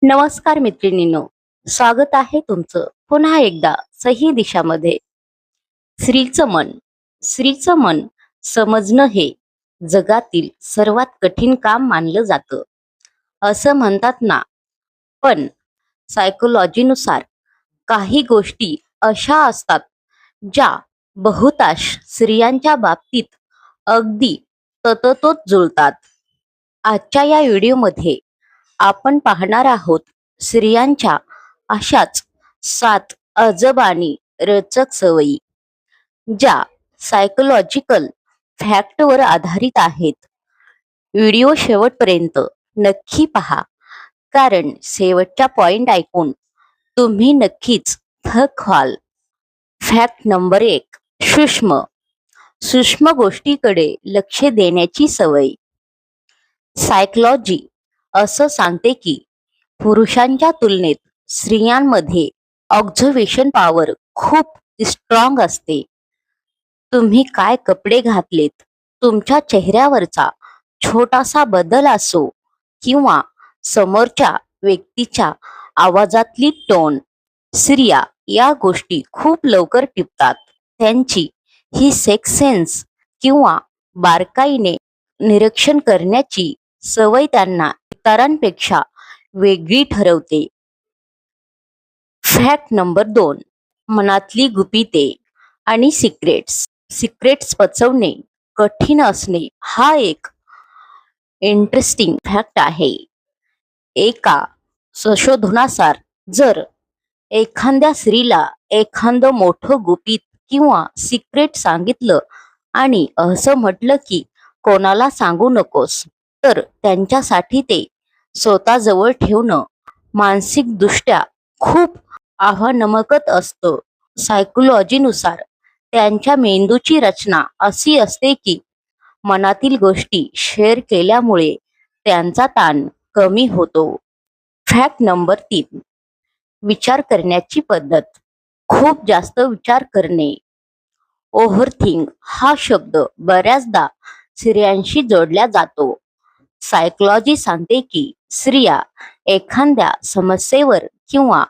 नमस्कार मैत्रिणींनो, स्वागत आहे तुमचं पुन्हा एकदा सही दिशामध्ये. स्त्रीचं मन समजणं हे जगातील सर्वात कठीण काम मानलं जातं असं म्हणतात ना. पण सायकोलॉजीनुसार काही गोष्टी अशा असतात ज्या बहुतांश स्त्रियांच्या बाबतीत अगदी तततोच जुळतात. आजच्या या व्हिडिओमध्ये आपण पाहणार आहोत स्त्रियांच्या अशाच 7 अजब आणि रचक सवयी, ज्या सायकोलॉजिकल फॅक्टवर आधारित आहेत. व्हिडिओ शेवटपर्यंत नक्की पहा, कारण शेवटच्या पॉइंट ऐकून तुम्ही नक्कीच थक व्हाल. Fact number 1. सूक्ष्म सूक्ष्म गोष्टीकडे लक्ष देण्याची सवय. सायकोलॉजी असं सांगते की पुरुषांच्या तुलनेत स्त्रियांमध्ये ऑब्झर्वेशन पॉवर खूप स्ट्रॉंग असते. तुम्ही काय कपडे घातलेत, तुमच्या चेहऱ्यावरचा छोटासा बदल असो किंवा समोरच्या व्यक्तीच्या आवाजातली टोन, स्त्रिया या गोष्टी खूप लवकर टिपतात. त्यांची ही सेक्स सेन्स किंवा बारकाईने निरीक्षण करण्याची सवय त्यांना इतरांपेक्षा वेगळी ठरवते. Fact number 2. मनातली गुपिते आणि सिक्रेट्स पचवणे कठीण असणे हा एक इंटरेस्टिंग फॅक्ट आहे. एका संशोधनानुसार जर एखाद्या स्त्रीला एखादं मोठं गुपित किंवा सिक्रेट सांगितलं आणि असं म्हटलं की कोणाला सांगू नकोस, तर त्यांच्यासाठी ते स्वतःजवळ ठेवणं मानसिकदृष्ट्या खूप आव्हानात्मक असतं. सायकोलॉजीनुसार त्यांच्या मेंदूची रचना अशी असते की मनातील गोष्टी शेअर केल्यामुळे त्यांचा ताण कमी होतो. Fact number 3. विचार करण्याची पद्धत. खूप जास्त विचार करणे. ओव्हरथिंक हा शब्द बऱ्याचदा स्त्रियांशी जोडला जातो. सायकोलॉजी सांगते की स्त्रिया एखाद्या समस्येवर किंवा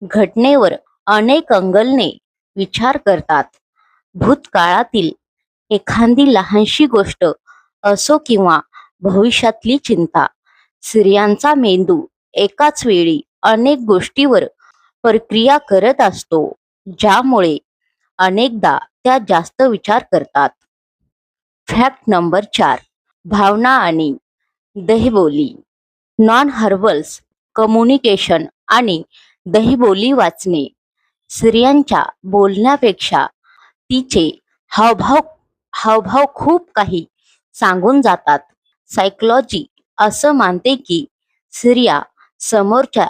घटनेवर अनेक अँगलने विचार करतात. भूतकाळातील एखादी लहानशी गोष्ट असो किंवा भविष्यातली चिंता, स्त्रियांचा मेंदू एकाच वेळी अनेक गोष्टीवर प्रक्रिया करत असतो, ज्यामुळे अनेकदा त्या जास्त विचार करतात. Fact number 4. भावना आणि दहिबोली. नॉन हर्बल्स कम्युनिकेशन आणि दहिबोली वाचणे. स्त्रियांच्या बोलण्यापेक्षा तिचे हावभाव हावभाव खूप काही सांगून जातात. सायकोलॉजी असं मानते की स्त्रिया समोरच्या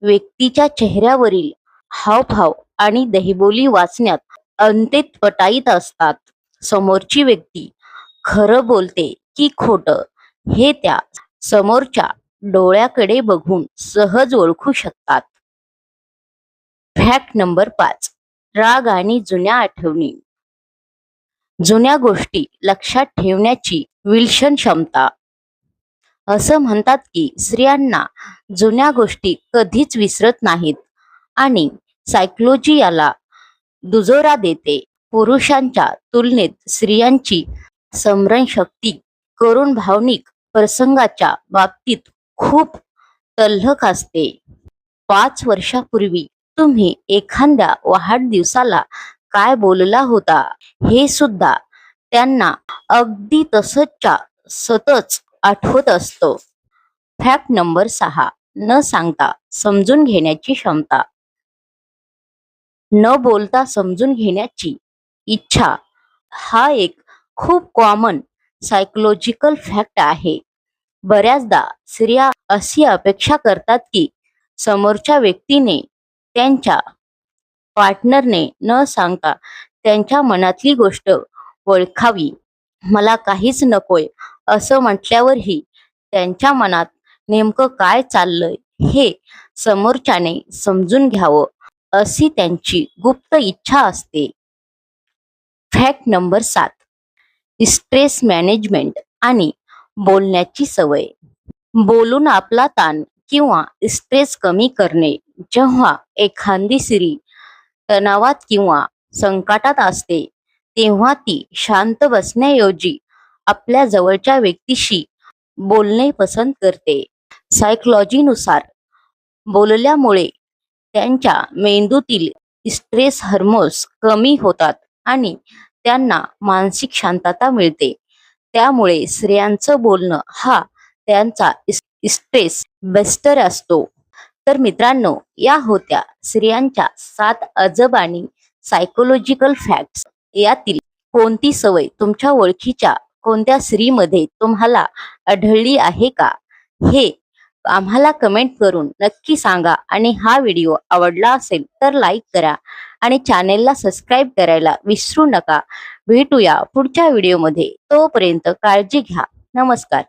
व्यक्तीच्या चेहऱ्यावरील हावभाव आणि दहिबोली वाचण्यात अत्यंत पटाईत असतात. समोरची व्यक्ती खरं बोलते की खोटं हे त्या समोरच्या डोळ्याकडे बघून सहज ओळखू शकतात. Fact number 5. राग आणि जुन्या आठवणी. जुन्या गोष्टी लक्षात ठेवण्याची विलक्षण क्षमता. असं म्हणतात की स्त्रियांना जुन्या गोष्टी कधीच विसरत नाहीत आणि सायकोलॉजी याला दुजोरा देते. पुरुषांच्या तुलनेत स्त्रियांची स्मरणशक्ती करून भावनिक प्रसंगाच्या बाबतीत खूप तल्लख असते. 5 वर्षापूर्वी तुम्ही एखाद्या वाढदिवसाला काय बोलला होता हे सुद्धा त्यांना अगदी तसंच्या सतत आठवत असतं. Fact number 6. न सांगता समजून घेण्याची क्षमता. न बोलता समजून घेण्याची इच्छा हा एक खूप कॉमन सायकोलॉजिकल फॅक्ट आहे. बऱ्याचदा स्त्रिया अशी अपेक्षा करतात की समोरच्या व्यक्तीने त्यांच्या पार्टनरने न सांगता त्यांच्या मनातली गोष्ट ओळखावी. मला काहीच नकोय असं म्हटल्यावरही त्यांच्या मनात नेमकं काय चाललंय हे समोरच्याने समजून घ्यावं अशी त्यांची गुप्त इच्छा असते. Fact number 7. स्ट्रेस मॅनेजमेंट आणि बोलण्याची सवय. बोलून आपला ताण किंवा स्ट्रेस कमी करणे. जेव्हा एखादी स्त्री तणावात किंवा संकटात असते तेव्हा ती शांत बसण्याऐवजी आपल्या जवळच्या व्यक्तीशी बोलणे पसंत करते. सायकोलॉजीनुसार बोलल्यामुळे त्यांच्या मेंदूतील स्ट्रेस हार्मोन्स कमी होतात आणि त्यांना मानसिक शांतता मिळते. त्यामुळे स्त्रियांचं बोलणं हा त्यांचा स्ट्रेस बस्टर असतो. तर मित्रांनो, या होत्या स्त्रियांच्या 7 अजब आणि सायकोलॉजिकल फॅक्ट्स. यातील कोणती सवय तुमच्या ओळखीच्या कोणत्या स्त्रीमध्ये तुम्हाला आढळली आहे का, हे आम्हाला कमेंट करून नक्की सांगा. आणि हा व्हिडिओ आवडला असेल तर लाईक करा आणि चॅनेलला सबस्क्राईब करायला विसरू नका. भेटूया पुढच्या व्हिडिओमध्ये. तोपर्यंत काळजी घ्या. नमस्कार.